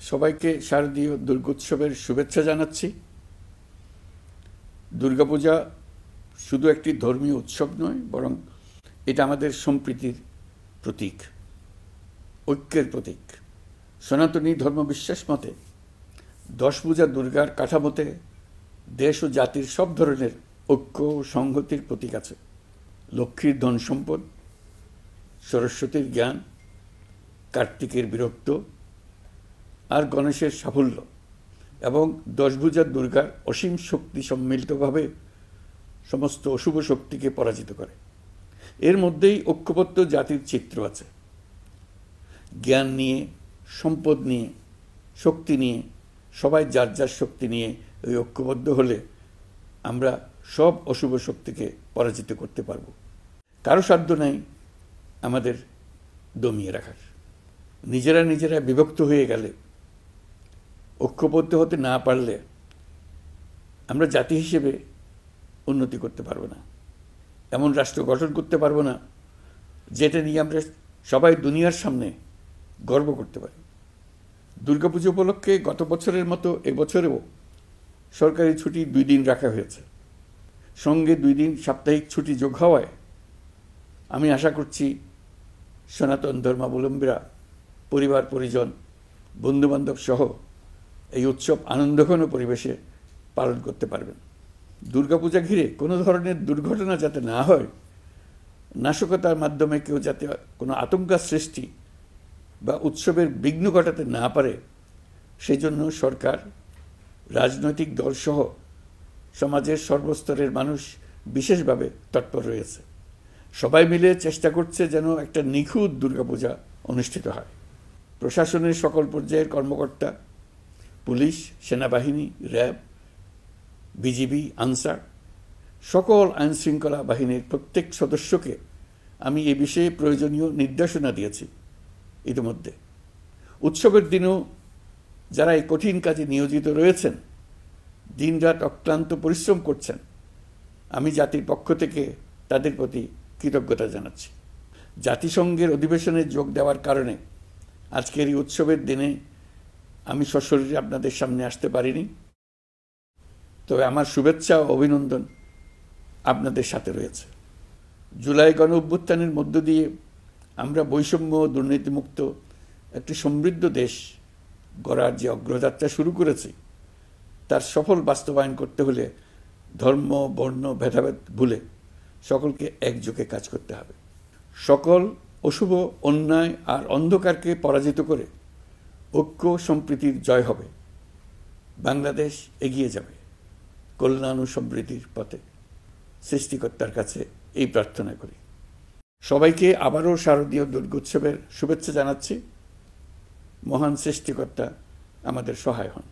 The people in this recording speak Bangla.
সবাইকে শারদীয় দুর্গোৎসবের শুভেচ্ছা জানাচ্ছি। দুর্গাপূজা শুধু একটি ধর্মীয় উৎসব নয়, বরং এটা আমাদের সম্প্রীতির প্রতীক, ঐক্যের প্রতীক। সনাতনী ধর্মবিশ্বাস মতে দশভুজা দুর্গার কাঠামোতে দেশ ও জাতির সব ধরনের ঐক্য ও সংহতির প্রতীক আছে। লক্ষ্মীর ধন সম্পদ, সরস্বতীর জ্ঞান, কার্তিকের বীরত্ব আর গণেশের সাফল্য এবং দশভুজা দুর্গার অসীম শক্তি সম্মিলিতভাবে সমস্ত অশুভ শক্তিকে পরাজিত করে। এর মধ্যেই ঐক্যবদ্ধ জাতির চিত্র আছে। জ্ঞান নিয়ে, সম্পদ নিয়ে, শক্তি নিয়ে, সবাই যার যার শক্তি নিয়ে ওই ঐক্যবদ্ধ হলে আমরা সব অশুভ শক্তিকে পরাজিত করতে পারব। কারো সাধ্য নাই আমাদের দমিয়ে রাখার। নিজেরা বিভক্ত হয়ে গেলে, ঐক্যবদ্ধ হতে না পারলে আমরা জাতি হিসেবে উন্নতি করতে পারবো না, এমন রাষ্ট্র গঠন করতে পারবো না যেটা নিয়ে আমরা সবাই দুনিয়ার সামনে গর্ব করতে পারি। দুর্গাপুজো উপলক্ষে গত বছরের মতো এবছরেও সরকারি ছুটি 2 দিন রাখা হয়েছে। সঙ্গে 2 দিন সাপ্তাহিক ছুটি যোগ হওয়ায় আমি আশা করছি সনাতন ধর্মাবলম্বীরা পরিবার পরিজন, বন্ধুবান্ধব সহ এই উৎসব আনন্দঘন পরিবেশে পালন করতে পারবেন। দুর্গাপূজা ঘিরে কোনো ধরনের দুর্ঘটনা যাতে না হয়, নাশকতার মাধ্যমে কেউ যাতে কোনো আতঙ্ক সৃষ্টি বা উৎসবের বিঘ্ন ঘটাতে না পারে, সেই জন্য সরকার, রাজনৈতিক দলসহ সমাজের সর্বস্তরের মানুষ বিশেষভাবে তৎপর রয়েছে। সবাই মিলে চেষ্টা করছে যেন একটা নিখুঁত দুর্গাপূজা অনুষ্ঠিত হয়। প্রশাসনের সকল পর্যায়ের কর্মকর্তা, পুলিশ, সেনাবাহিনী, র্যাব, বিজিবি, আনসার, সকল আইনশৃঙ্খলা বাহিনীর প্রত্যেক সদস্যকে আমি এ বিষয়ে প্রয়োজনীয় নির্দেশনা দিয়েছি ইতিমধ্যে। উৎসবের দিনও যারা এই কঠিন কাজে নিয়োজিত রয়েছেন, দিনরাত অক্লান্ত পরিশ্রম করছেন, আমি জাতির পক্ষ থেকে তাদের প্রতি কৃতজ্ঞতা জানাচ্ছি। জাতিসংঘের অধিবেশনে যোগ দেওয়ার কারণে আজকের এই উৎসবের দিনে আমি সশরীরে আপনাদের সামনে আসতে পারিনি, তবে আমার শুভেচ্ছা ও অভিনন্দন আপনাদের সাথে রয়েছে। জুলাই গণ অভ্যুত্থানের মধ্য দিয়ে আমরা বৈষম্য ও দুর্নীতিমুক্ত একটি সমৃদ্ধ দেশ গড়ার যে অগ্রযাত্রা শুরু করেছি, তার সফল বাস্তবায়ন করতে হলে ধর্ম, বর্ণ, ভেদাভেদ ভুলে সকলকে একযোগে কাজ করতে হবে। সকল অশুভ, অন্যায় আর অন্ধকারকে পরাজিত করে ঐক্য সম্প্রীতির জয় হবে। বাংলাদেশ এগিয়ে যাবে কল্যাণ ও সমৃদ্ধির পথে। সৃষ্টিকর্তার কাছে এই প্রার্থনা করি। সবাইকে আবারও শারদীয় দুর্গোৎসবের শুভেচ্ছা জানাচ্ছি। মহান সৃষ্টিকর্তা আমাদের সহায় হন।